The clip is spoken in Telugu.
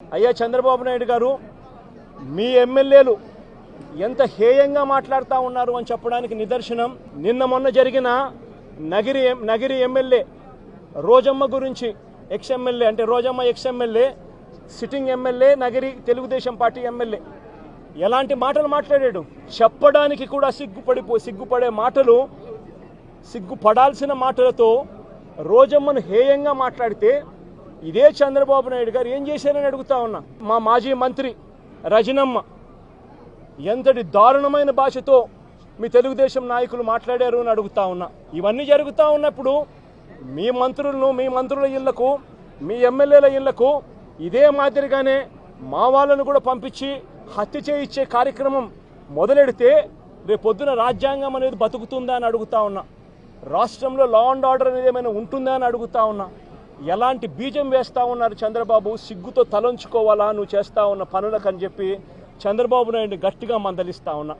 అయ్యా చంద్రబాబు నాయుడు గారు, మీ ఎమ్మెల్యేలు ఎంత హేయంగా మాట్లాడుతూ ఉన్నారు అని చెప్పడానికి నిదర్శనం నిన్న మొన్న జరిగిన నగిరి ఎమ్మెల్యే రోజమ్మ గురించి, ఎక్స్ ఎమ్మెల్యే అంటే Rojamma ex MLA, sitting MLA, Nagari Telugu Desam party MLA ఎలాంటి మాటలు మాట్లాడాడు. చెప్పడానికి కూడా సిగ్గుపడే మాటలు, సిగ్గుపడాల్సిన మాటలతో రోజమ్మను హేయంగా మాట్లాడితే ఇదే చంద్రబాబు నాయుడు గారు ఏం చేశారని అడుగుతా ఉన్నా. మా మాజీ మంత్రి రజనమ్మ ఎంతటి దారుణమైన భాషతో మీ తెలుగుదేశం నాయకులు మాట్లాడారు అని అడుగుతా ఉన్నా. ఇవన్నీ జరుగుతూ ఉన్నప్పుడు మీ మంత్రుల ఇళ్లకు, మీ ఎమ్మెల్యేల ఇళ్లకు ఇదే మాదిరిగానే మా వాళ్ళను కూడా పంపించి హత్య చేయించే కార్యక్రమం మొదలెడితే రేపొద్దున రాజ్యాంగం అనేది బతుకుతుందా అని అడుగుతా ఉన్నా. రాష్ట్రంలో లా అండ్ ఆర్డర్ అనేది ఏమైనా ఉంటుందా అని అడుగుతా ఉన్నా. ఎలాంటి బీజం వేస్తా ఉన్నారు చంద్రబాబు, సిగ్గుతో తలంచుకోవాలా నువ్వు చేస్తా ఉన్న పనులకు అని చెప్పి చంద్రబాబు నాయుడిని గట్టిగా మందలిస్తా ఉన్నా.